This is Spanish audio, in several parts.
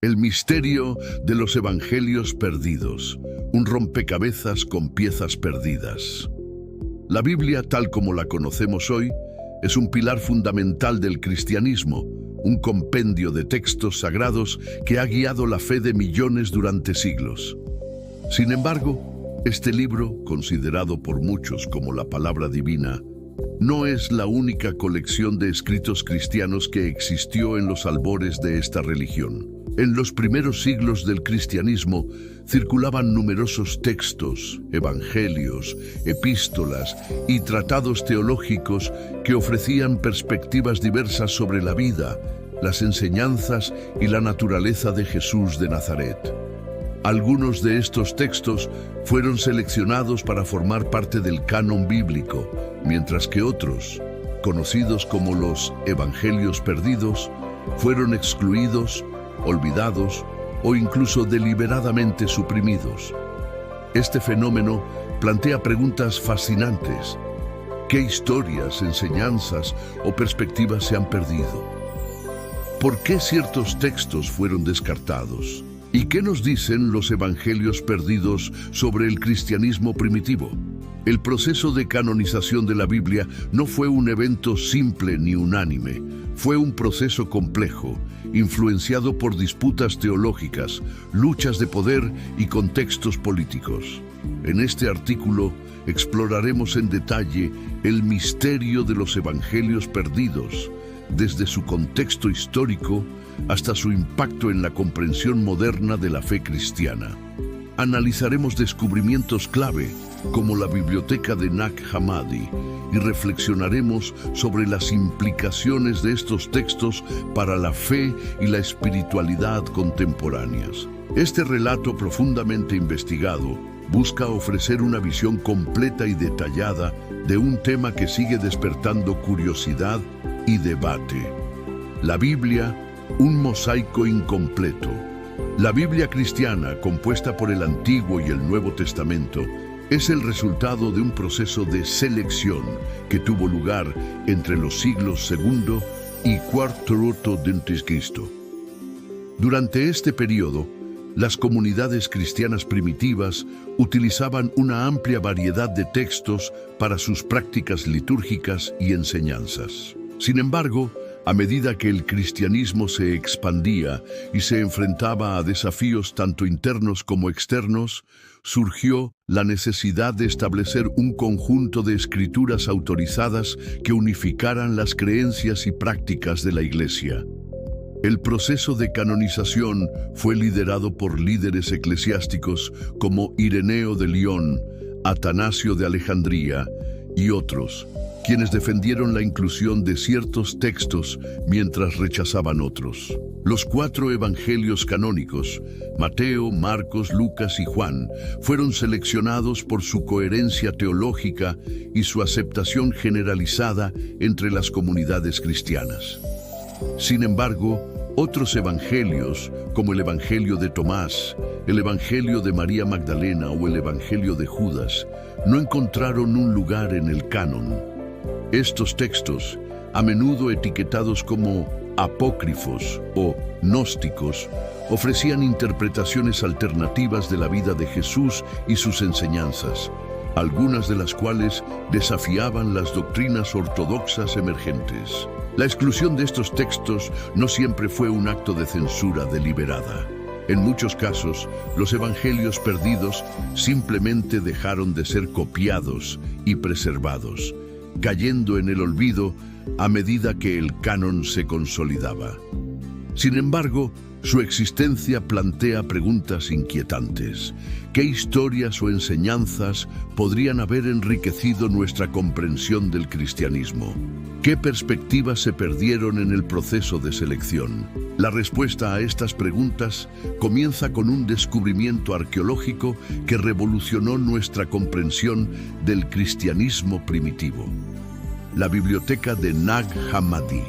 El misterio de los evangelios perdidos, un rompecabezas con piezas perdidas. La Biblia, tal como la conocemos hoy, es un pilar fundamental del cristianismo, un compendio de textos sagrados que ha guiado la fe de millones durante siglos. Sin embargo, este libro, considerado por muchos como la palabra divina, no es la única colección de escritos cristianos que existió en los albores de esta religión. En los primeros siglos del cristianismo circulaban numerosos textos, evangelios, epístolas y tratados teológicos que ofrecían perspectivas diversas sobre la vida, las enseñanzas y la naturaleza de Jesús de Nazaret. Algunos de estos textos fueron seleccionados para formar parte del canon bíblico, mientras que otros, conocidos como los evangelios perdidos, fueron excluidos, olvidados o incluso deliberadamente suprimidos. Este fenómeno plantea preguntas fascinantes. ¿Qué historias, enseñanzas o perspectivas se han perdido? ¿Por qué ciertos textos fueron descartados? ¿Y qué nos dicen los evangelios perdidos sobre el cristianismo primitivo? El proceso de canonización de la Biblia no fue un evento simple ni unánime. Fue un proceso complejo, influenciado por disputas teológicas, luchas de poder y contextos políticos. En este artículo exploraremos en detalle el misterio de los evangelios perdidos, desde su contexto histórico hasta su impacto en la comprensión moderna de la fe cristiana. Analizaremos descubrimientos clave, como la biblioteca de Nag Hammadi, y reflexionaremos sobre las implicaciones de estos textos para la fe y la espiritualidad contemporáneas. Este relato profundamente investigado busca ofrecer una visión completa y detallada de un tema que sigue despertando curiosidad y debate. La Biblia, un mosaico incompleto. La Biblia cristiana, compuesta por el Antiguo y el Nuevo Testamento, es el resultado de un proceso de selección que tuvo lugar entre los siglos II y IV d.C. Durante este periodo, las comunidades cristianas primitivas utilizaban una amplia variedad de textos para sus prácticas litúrgicas y enseñanzas. Sin embargo, a medida que el cristianismo se expandía y se enfrentaba a desafíos tanto internos como externos, surgió la necesidad de establecer un conjunto de escrituras autorizadas que unificaran las creencias y prácticas de la Iglesia. El proceso de canonización fue liderado por líderes eclesiásticos como Ireneo de León, Atanasio de Alejandría y otros, quienes defendieron la inclusión de ciertos textos mientras rechazaban otros. Los 4 evangelios canónicos, Mateo, Marcos, Lucas y Juan, fueron seleccionados por su coherencia teológica y su aceptación generalizada entre las comunidades cristianas. Sin embargo, otros evangelios, como el Evangelio de Tomás, el Evangelio de María Magdalena o el Evangelio de Judas, no encontraron un lugar en el canon. Estos textos, a menudo etiquetados como apócrifos o gnósticos, ofrecían interpretaciones alternativas de la vida de Jesús y sus enseñanzas, algunas de las cuales desafiaban las doctrinas ortodoxas emergentes. La exclusión de estos textos no siempre fue un acto de censura deliberada. En muchos casos, los evangelios perdidos simplemente dejaron de ser copiados y preservados, cayendo en el olvido a medida que el canon se consolidaba. Sin embargo, su existencia plantea preguntas inquietantes. ¿Qué historias o enseñanzas podrían haber enriquecido nuestra comprensión del cristianismo? ¿Qué perspectivas se perdieron en el proceso de selección? La respuesta a estas preguntas comienza con un descubrimiento arqueológico que revolucionó nuestra comprensión del cristianismo primitivo: la biblioteca de Nag Hammadi.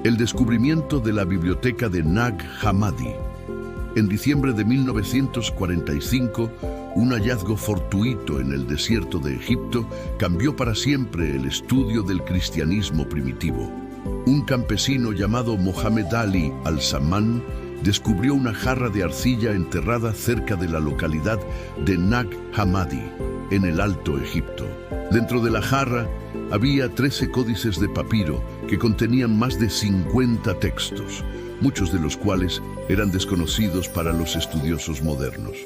El descubrimiento de la biblioteca de Nag Hammadi. En diciembre de 1945, un hallazgo fortuito en el desierto de Egipto cambió para siempre el estudio del cristianismo primitivo. Un campesino llamado Mohammed Ali al-Samman descubrió una jarra de arcilla enterrada cerca de la localidad de Nag Hammadi, en el Alto Egipto. Dentro de la jarra había 13 códices de papiro que contenían más de 50 textos, muchos de los cuales eran desconocidos para los estudiosos modernos.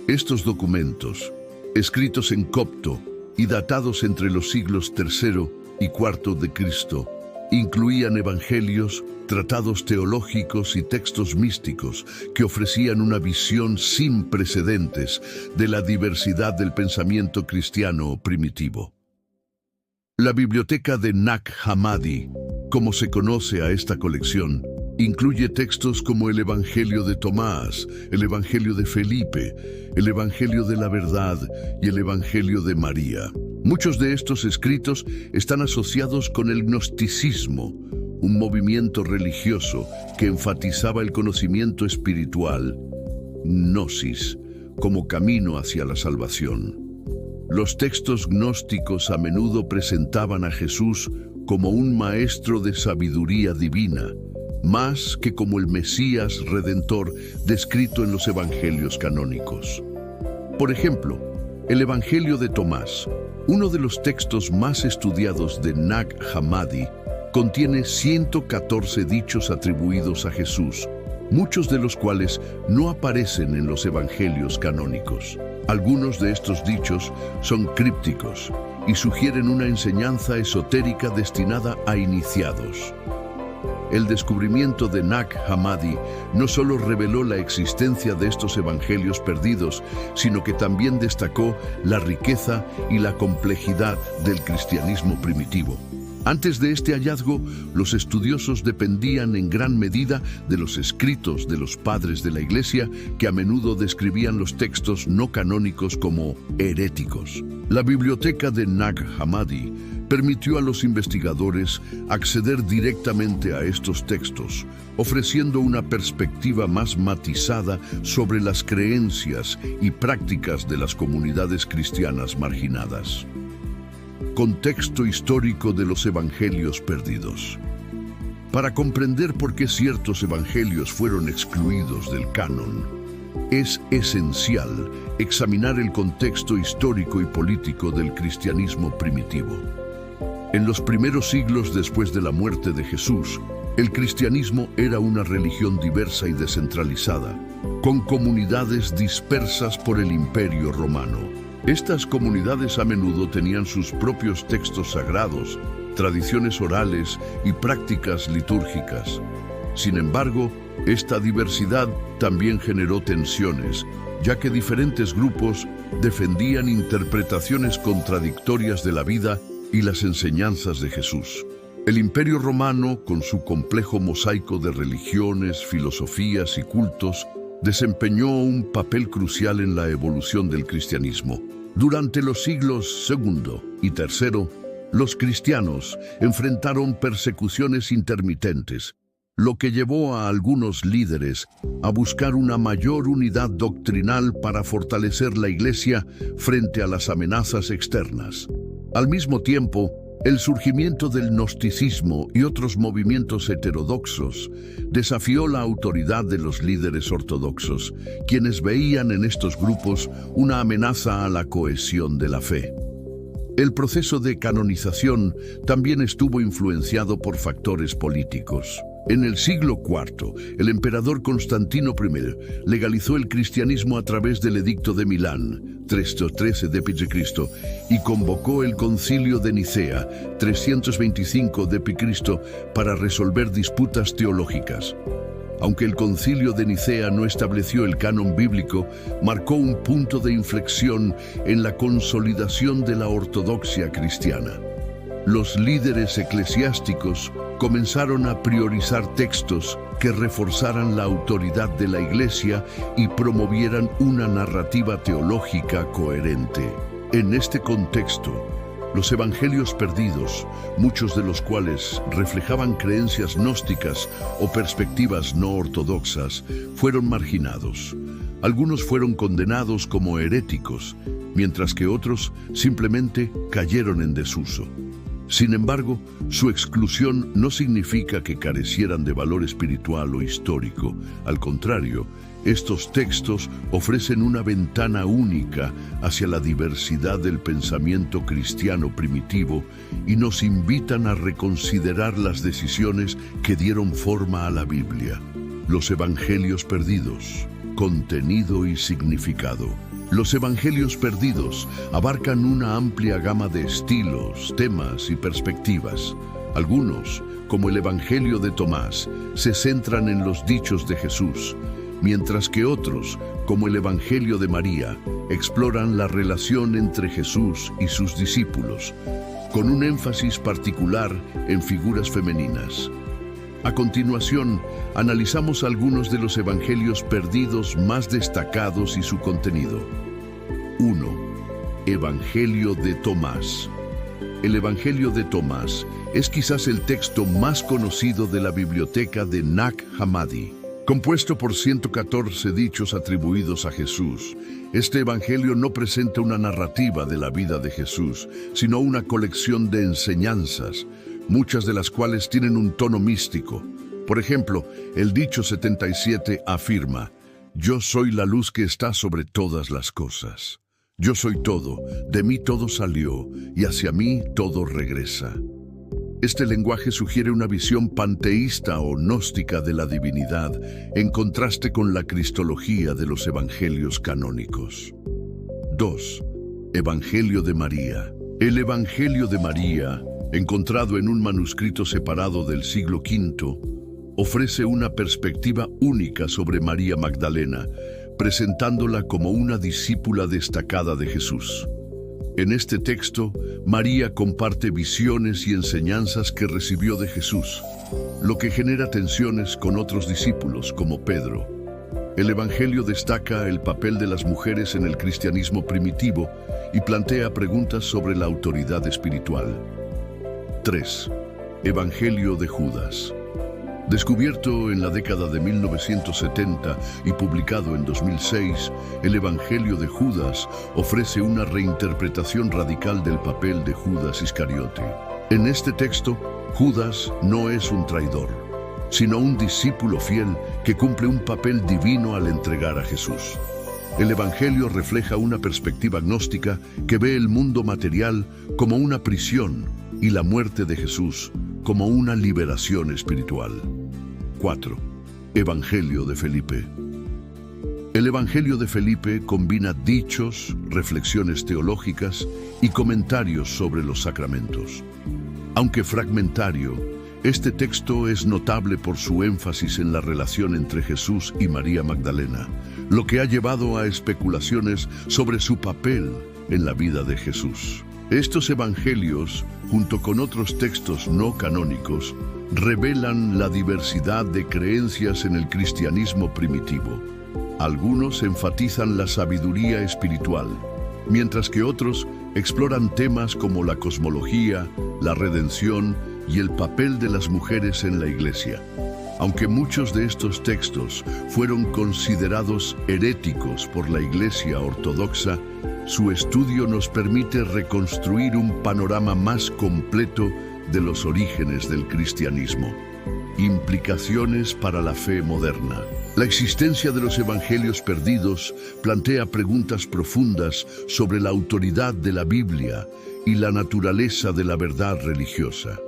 Estos documentos, escritos en copto y datados entre los siglos III y IV de Cristo, incluían evangelios, tratados teológicos y textos místicos que ofrecían una visión sin precedentes de la diversidad del pensamiento cristiano primitivo. La biblioteca de Nag Hammadi, como se conoce a esta colección, incluye textos como el Evangelio de Tomás, el Evangelio de Felipe, el Evangelio de la Verdad y el Evangelio de María. Muchos de estos escritos están asociados con el gnosticismo, un movimiento religioso que enfatizaba el conocimiento espiritual, gnosis, como camino hacia la salvación. Los textos gnósticos a menudo presentaban a Jesús como un maestro de sabiduría divina, más que como el Mesías Redentor descrito en los evangelios canónicos. Por ejemplo, el Evangelio de Tomás, uno de los textos más estudiados de Nag Hammadi, contiene 114 dichos atribuidos a Jesús, muchos de los cuales no aparecen en los evangelios canónicos. Algunos de estos dichos son crípticos y sugieren una enseñanza esotérica destinada a iniciados. El descubrimiento de Nag Hammadi no solo reveló la existencia de estos evangelios perdidos, sino que también destacó la riqueza y la complejidad del cristianismo primitivo. Antes de este hallazgo, los estudiosos dependían en gran medida de los escritos de los padres de la Iglesia, que a menudo describían los textos no canónicos como heréticos. La biblioteca de Nag Hammadi permitió a los investigadores acceder directamente a estos textos, ofreciendo una perspectiva más matizada sobre las creencias y prácticas de las comunidades cristianas marginadas. Contexto histórico de los evangelios perdidos. Para comprender por qué ciertos evangelios fueron excluidos del canon, es esencial examinar el contexto histórico y político del cristianismo primitivo. En los primeros siglos después de la muerte de Jesús, el cristianismo era una religión diversa y descentralizada, con comunidades dispersas por el Imperio Romano. Estas comunidades a menudo tenían sus propios textos sagrados, tradiciones orales y prácticas litúrgicas. Sin embargo, esta diversidad también generó tensiones, ya que diferentes grupos defendían interpretaciones contradictorias de la vida y las enseñanzas de Jesús. El Imperio Romano, con su complejo mosaico de religiones, filosofías y cultos, desempeñó un papel crucial en la evolución del cristianismo. Durante los siglos II y III, los cristianos enfrentaron persecuciones intermitentes, lo que llevó a algunos líderes a buscar una mayor unidad doctrinal para fortalecer la Iglesia frente a las amenazas externas. Al mismo tiempo, el surgimiento del gnosticismo y otros movimientos heterodoxos desafió la autoridad de los líderes ortodoxos, quienes veían en estos grupos una amenaza a la cohesión de la fe. El proceso de canonización también estuvo influenciado por factores políticos. En el siglo IV, el emperador Constantino I legalizó el cristianismo a través del Edicto de Milán, 313 d.C., y convocó el Concilio de Nicea, 325 d.C., para resolver disputas teológicas. Aunque el Concilio de Nicea no estableció el canon bíblico, marcó un punto de inflexión en la consolidación de la ortodoxia cristiana. Los líderes eclesiásticos comenzaron a priorizar textos que reforzaran la autoridad de la Iglesia y promovieran una narrativa teológica coherente. En este contexto, los evangelios perdidos, muchos de los cuales reflejaban creencias gnósticas o perspectivas no ortodoxas, fueron marginados. Algunos fueron condenados como heréticos, mientras que otros simplemente cayeron en desuso. Sin embargo, su exclusión no significa que carecieran de valor espiritual o histórico. Al contrario, estos textos ofrecen una ventana única hacia la diversidad del pensamiento cristiano primitivo y nos invitan a reconsiderar las decisiones que dieron forma a la Biblia. Los Evangelios perdidos, contenido y significado. Los Evangelios perdidos abarcan una amplia gama de estilos, temas y perspectivas. Algunos, como el Evangelio de Tomás, se centran en los dichos de Jesús, mientras que otros, como el Evangelio de María, exploran la relación entre Jesús y sus discípulos, con un énfasis particular en figuras femeninas. A continuación, analizamos algunos de los evangelios perdidos más destacados y su contenido. 1. Evangelio de Tomás. El Evangelio de Tomás es quizás el texto más conocido de la biblioteca de Nag Hammadi. Compuesto por 114 dichos atribuidos a Jesús, este evangelio no presenta una narrativa de la vida de Jesús, sino una colección de enseñanzas, muchas de las cuales tienen un tono místico. Por ejemplo, el dicho 77 afirma: «Yo soy la luz que está sobre todas las cosas. Yo soy todo, de mí todo salió, y hacia mí todo regresa». Este lenguaje sugiere una visión panteísta o gnóstica de la divinidad, en contraste con la cristología de los evangelios canónicos. 2. Evangelio de María. El Evangelio de María, encontrado en un manuscrito separado del siglo V, ofrece una perspectiva única sobre María Magdalena, presentándola como una discípula destacada de Jesús. En este texto, María comparte visiones y enseñanzas que recibió de Jesús, lo que genera tensiones con otros discípulos, como Pedro. El Evangelio destaca el papel de las mujeres en el cristianismo primitivo y plantea preguntas sobre la autoridad espiritual. 3. Evangelio de Judas. Descubierto en la década de 1970 y publicado en 2006, el Evangelio de Judas ofrece una reinterpretación radical del papel de Judas Iscariote. En este texto, Judas no es un traidor, sino un discípulo fiel que cumple un papel divino al entregar a Jesús. El Evangelio refleja una perspectiva gnóstica que ve el mundo material como una prisión y la muerte de Jesús como una liberación espiritual. 4. Evangelio de Felipe. El Evangelio de Felipe combina dichos, reflexiones teológicas y comentarios sobre los sacramentos. Aunque fragmentario, este texto es notable por su énfasis en la relación entre Jesús y María Magdalena, lo que ha llevado a especulaciones sobre su papel en la vida de Jesús. Estos evangelios, junto con otros textos no canónicos, revelan la diversidad de creencias en el cristianismo primitivo. Algunos enfatizan la sabiduría espiritual, mientras que otros exploran temas como la cosmología, la redención y el papel de las mujeres en la Iglesia. Aunque muchos de estos textos fueron considerados heréticos por la Iglesia ortodoxa, su estudio nos permite reconstruir un panorama más completo de los orígenes del cristianismo. Implicaciones para la fe moderna. La existencia de los evangelios perdidos plantea preguntas profundas sobre la autoridad de la Biblia y la naturaleza de la verdad religiosa.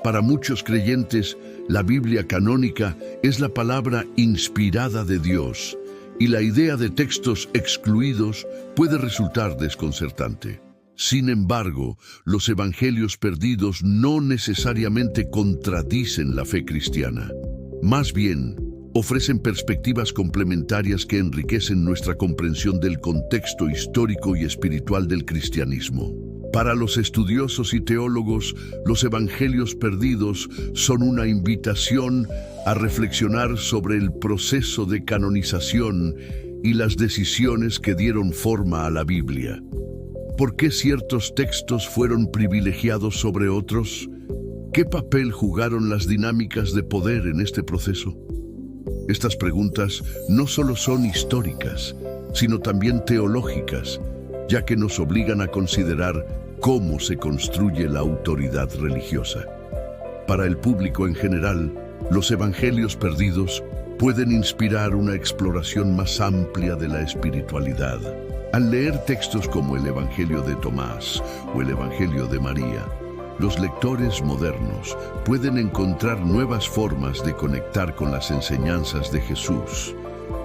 Para muchos creyentes, la Biblia canónica es la palabra inspirada de Dios, y la idea de textos excluidos puede resultar desconcertante. Sin embargo, los evangelios perdidos no necesariamente contradicen la fe cristiana. Más bien, ofrecen perspectivas complementarias que enriquecen nuestra comprensión del contexto histórico y espiritual del cristianismo. Para los estudiosos y teólogos, los evangelios perdidos son una invitación a reflexionar sobre el proceso de canonización y las decisiones que dieron forma a la Biblia. ¿Por qué ciertos textos fueron privilegiados sobre otros? ¿Qué papel jugaron las dinámicas de poder en este proceso? Estas preguntas no solo son históricas, sino también teológicas, ya que nos obligan a considerar cómo se construye la autoridad religiosa. Para el público en general, los evangelios perdidos pueden inspirar una exploración más amplia de la espiritualidad. Al leer textos como el Evangelio de Tomás o el Evangelio de María, los lectores modernos pueden encontrar nuevas formas de conectar con las enseñanzas de Jesús,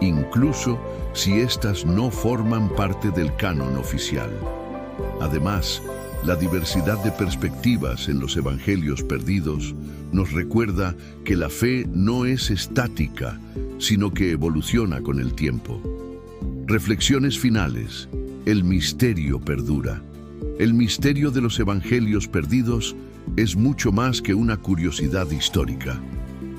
incluso si éstas no forman parte del canon oficial. Además, la diversidad de perspectivas en los evangelios perdidos nos recuerda que la fe no es estática, sino que evoluciona con el tiempo. Reflexiones finales. El misterio perdura. El misterio de los evangelios perdidos es mucho más que una curiosidad histórica.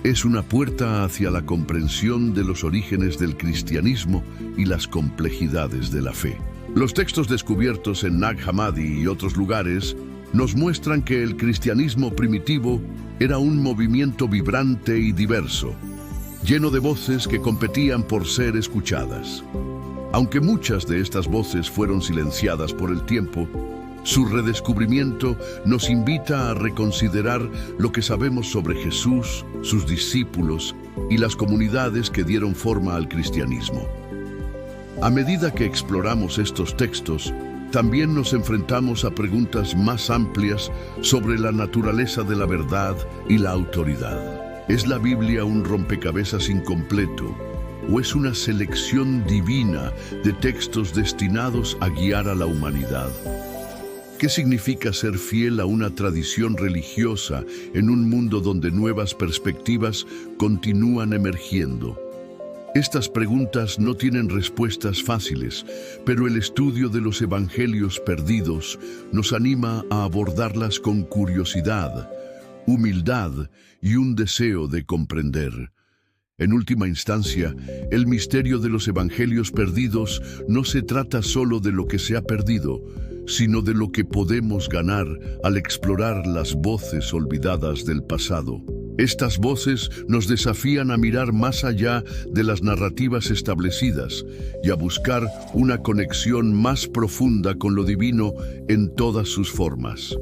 Es una puerta hacia la comprensión de los orígenes del cristianismo y las complejidades de la fe. Los textos descubiertos en Nag Hammadi y otros lugares nos muestran que el cristianismo primitivo era un movimiento vibrante y diverso, lleno de voces que competían por ser escuchadas. Aunque muchas de estas voces fueron silenciadas por el tiempo, su redescubrimiento nos invita a reconsiderar lo que sabemos sobre Jesús, sus discípulos y las comunidades que dieron forma al cristianismo. A medida que exploramos estos textos, también nos enfrentamos a preguntas más amplias sobre la naturaleza de la verdad y la autoridad. ¿Es la Biblia un rompecabezas incompleto o es una selección divina de textos destinados a guiar a la humanidad? ¿Qué significa ser fiel a una tradición religiosa en un mundo donde nuevas perspectivas continúan emergiendo? Estas preguntas no tienen respuestas fáciles, pero el estudio de los evangelios perdidos nos anima a abordarlas con curiosidad, humildad y un deseo de comprender. En última instancia, el misterio de los evangelios perdidos no se trata solo de lo que se ha perdido, sino de lo que podemos ganar al explorar las voces olvidadas del pasado. Estas voces nos desafían a mirar más allá de las narrativas establecidas y a buscar una conexión más profunda con lo divino en todas sus formas.